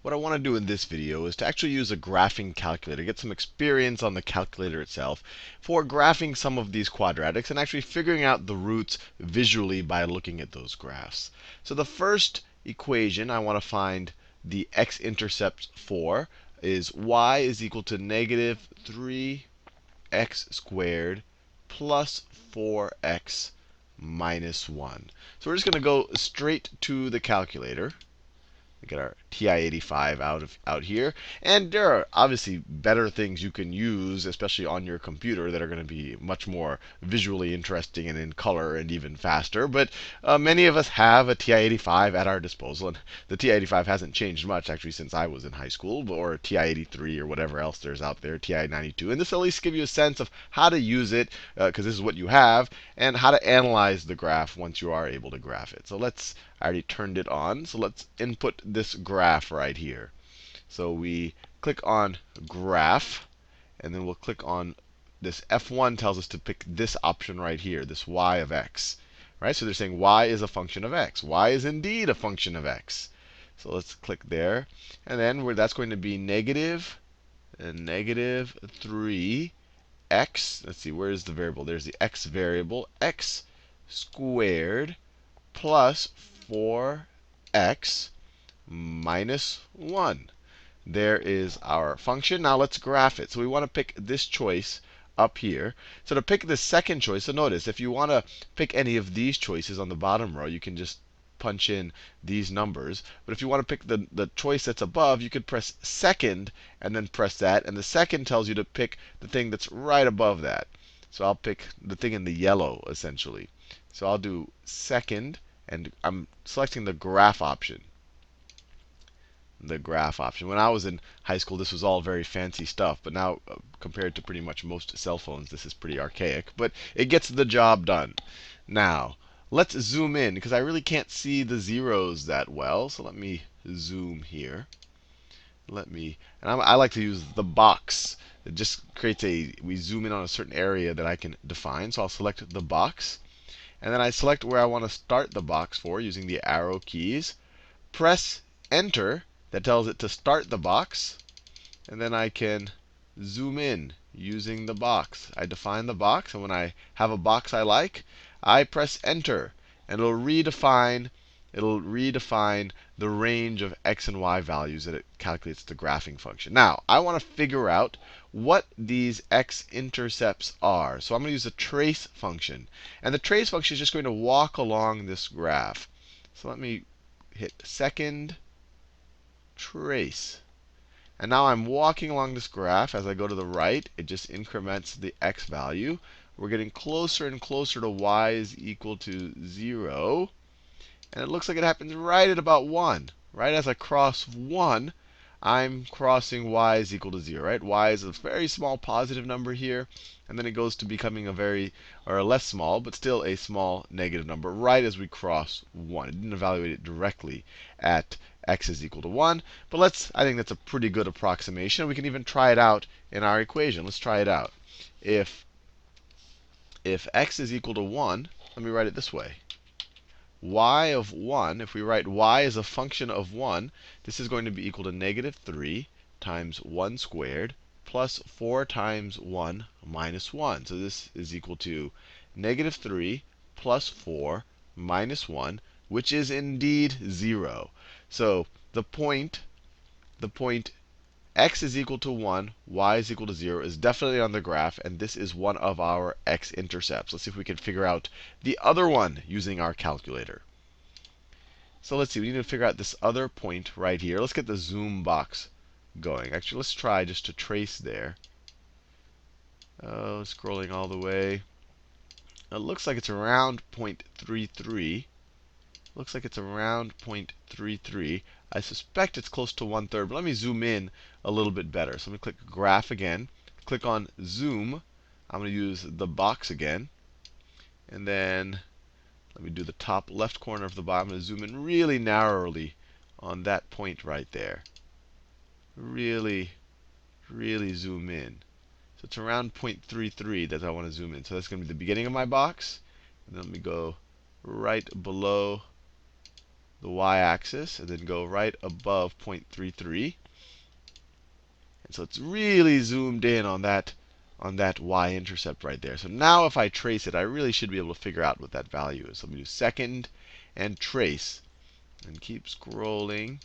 what I want to do in this video is to actually use a graphing calculator, get some experience on the calculator itself for graphing some of these quadratics and actually figuring out the roots visually by looking at those graphs. So the first equation I want to find the x-intercept for is y is equal to negative 3x squared plus 4x minus 1. So we're just going to go straight to the calculator. Get our TI-85 out here. And there are obviously better things you can use, especially on your computer, that are going to be much more visually interesting and in color and even faster. But many of us have a TI-85 at our disposal. And the TI-85 hasn't changed much, actually, since I was in high school, or TI-83 or whatever else there's out there, TI-92. And this will at least give you a sense of how to use it, because this is what you have, and how to analyze the graph once you are able to graph it. So I already turned it on. So let's input this graph right here. So we click on graph, and then we'll click on this F1 tells us to pick this option right here, this y of x. Right? So they're saying y is a function of x. Y is indeed a function of x. So let's click there. And then that's going to be negative 3x. Let's see, where is the variable? There's the x variable, x squared plus 4x minus 1. There is our function. Now let's graph it. So we want to pick this choice up here. So to pick the second choice, so notice, if you want to pick any of these choices on the bottom row, you can just punch in these numbers. But if you want to pick the choice that's above, you could press second and then press that. And the second tells you to pick the thing that's right above that. So I'll pick the thing in the yellow, essentially. So I'll do second, and I'm selecting the graph option. The graph option. When I was in high school, this was all very fancy stuff. But now, compared to pretty much most cell phones, this is pretty archaic. But it gets the job done. Now, let's zoom in, because I really can't see the zeros that well. So let me zoom here. And I like to use the box. It just creates we zoom in on a certain area that I can define. So I'll select the box. And then I select where I want to start the box for using the arrow keys. Press Enter. That tells it to start the box. And then I can zoom in using the box. I define the box. And when I have a box I like, I press Enter. And it'll redefine the range of x and y values that it calculates the graphing function. Now, I want to figure out what these x-intercepts are. So I'm going to use the trace function. And the trace function is just going to walk along this graph. So let me hit second, trace. And now I'm walking along this graph. As I go to the right, it just increments the x value. We're getting closer and closer to y is equal to 0. And it looks like it happens right at about 1. Right as I cross 1, I'm crossing y is equal to 0. Right? Y is a very small positive number here. And then it goes to becoming a less small, but still a small negative number right as we cross 1. It didn't evaluate it directly at x is equal to 1. But I think that's a pretty good approximation. We can even try it out in our equation. Let's try it out. If x is equal to 1, let me write it this way. Y of 1, if we write y as a function of 1, this is going to be equal to negative 3 times 1 squared plus 4 times 1 minus 1. So this is equal to negative 3 plus 4 minus 1, which is indeed 0. So the point x is equal to 1, y is equal to 0 is definitely on the graph, and this is one of our x-intercepts. Let's see if we can figure out the other one using our calculator. So let's see, we need to figure out this other point right here. Let's get the zoom box going. Actually, let's try just to trace there. Oh, scrolling all the way. It looks like it's around 0.33. Looks like it's around 0.33. I suspect it's close to 1/3, but let me zoom in a little bit better. So let me click Graph again. Click on Zoom. I'm going to use the box again. And then let me do the top left corner of the box. I'm going to zoom in really narrowly on that point right there. Really, really zoom in. So it's around 0.33 that I want to zoom in. So that's going to be the beginning of my box. And then let me go right below the y-axis, and then go right above 0.33. And so it's really zoomed in on that y-intercept right there. So now if I trace it, I really should be able to figure out what that value is. So let me do second and trace, and keep scrolling.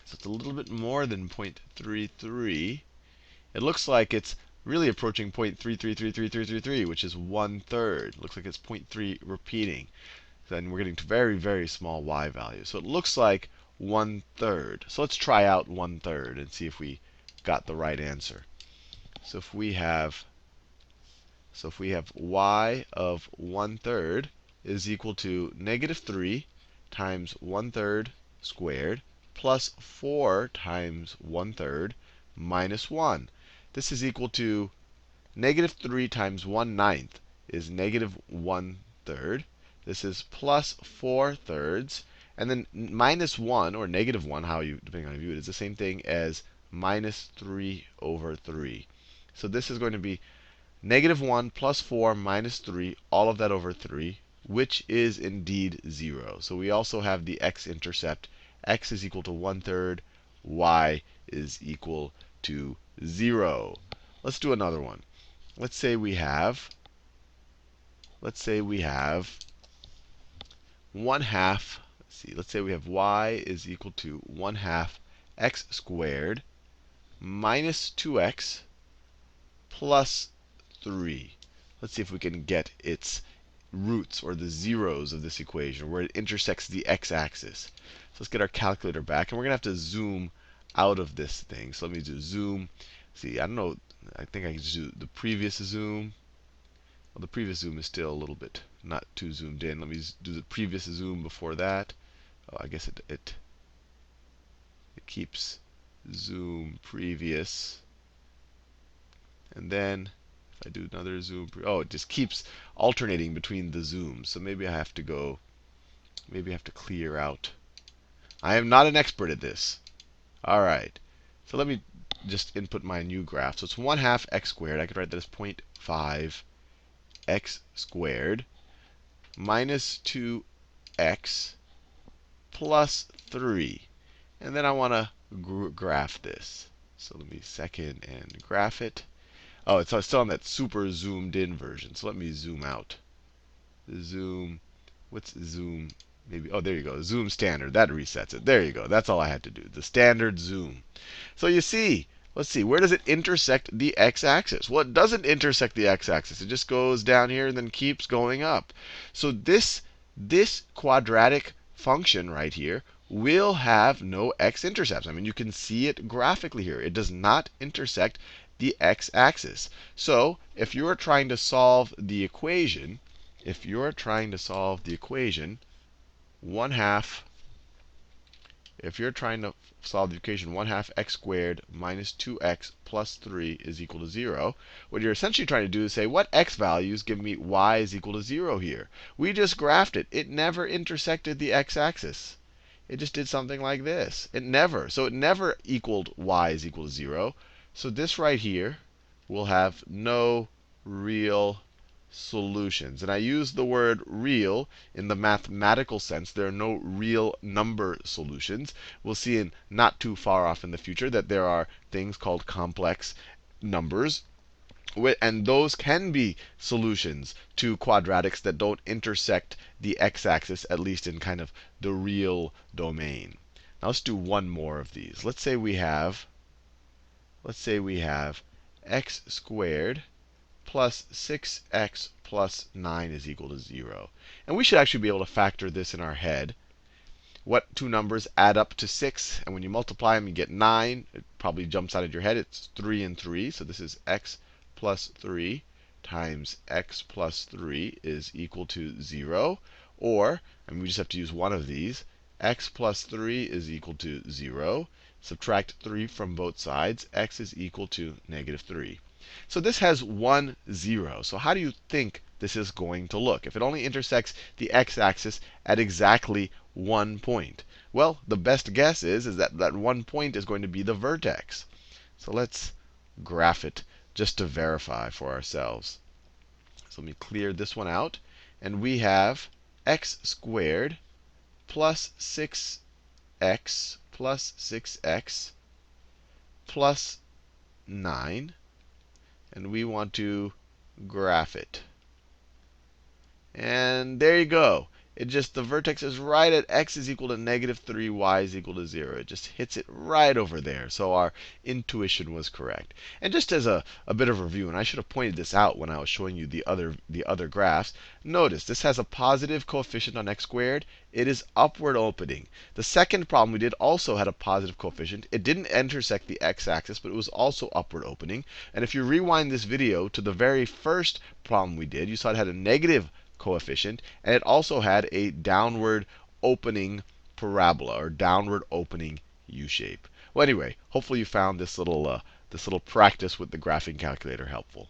So it's a little bit more than 0.33. It looks like it's really approaching 0.333333, which is 1/3. Looks like it's 0.3 repeating. Then we're getting to very, very small y values. So it looks like 1/3. So let's try out 1/3 and see if we got the right answer. So if we have y of 1/3 is equal to -3 times 1/3 squared plus 4 times 1/3 minus 1. This is equal to -3 times 1/9 is -1/3. This is plus 4/3. And then minus 1, or -1, depending on how you view it, is the same thing as -3/3. So this is going to be -1 plus 4 minus 3, all of that over 3, which is indeed 0. So we also have the x-intercept. X is equal to 1/3. Y is equal to 0. Let's do another one. Let's say we have 1/2. Let's say we have y is equal to 1/2 x squared minus 2x plus 3. Let's see if we can get its roots, or the zeros of this equation, where it intersects the x-axis. So let's get our calculator back, and we're going to have to zoom out of this thing. So let me do zoom. See, I don't know. I think I can just do the previous zoom. Well, the previous zoom is still a little bit not too zoomed in. Let me do the previous zoom before that. Oh, I guess it keeps zoom previous. And then if I do another zoom, oh, it just keeps alternating between the zooms. So maybe I have to clear out. I am not an expert at this. All right. So let me just input my new graph. So it's 1/2 x squared. I could write that as 0.5 x squared minus 2x plus 3. And then I want to graph this. So let me second and graph it. Oh, it's still on that super zoomed in version. So let me zoom out. Zoom. What's zoom? Maybe. Oh, there you go. Zoom standard. That resets it. There you go. That's all I had to do. The standard zoom. So you see, let's see, where does it intersect the x-axis? Well, it doesn't intersect the x-axis. It just goes down here and then keeps going up. So this quadratic function right here will have no x-intercepts. I mean, you can see it graphically here. It does not intersect the x-axis. So if you're trying to solve the equation, 1/2 if you're trying to solve the equation 1/2 x squared minus 2x plus 3 is equal to 0, what you're essentially trying to do is say, what x values give me y is equal to 0 here? We just graphed it. It never intersected the x-axis. It just did something like this. It never equaled y is equal to 0. So this right here will have no real solutions. And I use the word real in the mathematical sense. There are no real number solutions. We'll see in not too far off in the future that there are things called complex numbers. And those can be solutions to quadratics that don't intersect the x-axis, at least in kind of the real domain. Now let's do one more of these. Let's say we have x squared plus 6x plus 9 is equal to 0. And we should actually be able to factor this in our head. What two numbers add up to 6? And when you multiply them, you get 9. It probably jumps out of your head. It's 3 and 3. So this is x plus 3 times x plus 3 is equal to 0. Or, and we just have to use one of these, x plus 3 is equal to 0. Subtract 3 from both sides. X is equal to -3. So this has 1, 0. So how do you think this is going to look if it only intersects the x-axis at exactly 1 point? Well, the best guess is that that 1 point is going to be the vertex. So let's graph it just to verify for ourselves. So let me clear this one out. And we have x squared plus 6x plus 6x plus 9. And we want to graph it. And there you go. It just, the vertex is right at x is equal to negative 3, y is equal to 0. It just hits it right over there. So our intuition was correct. And just as a bit of a review, and I should have pointed this out when I was showing you the other graphs, notice this has a positive coefficient on x squared. It is upward opening. The second problem we did also had a positive coefficient. It didn't intersect the x-axis, but it was also upward opening. And if you rewind this video to the very first problem we did, you saw it had a negative coefficient, and it also had a downward opening parabola, or downward opening U-shape. Well, anyway, hopefully you found this little practice with the graphing calculator helpful.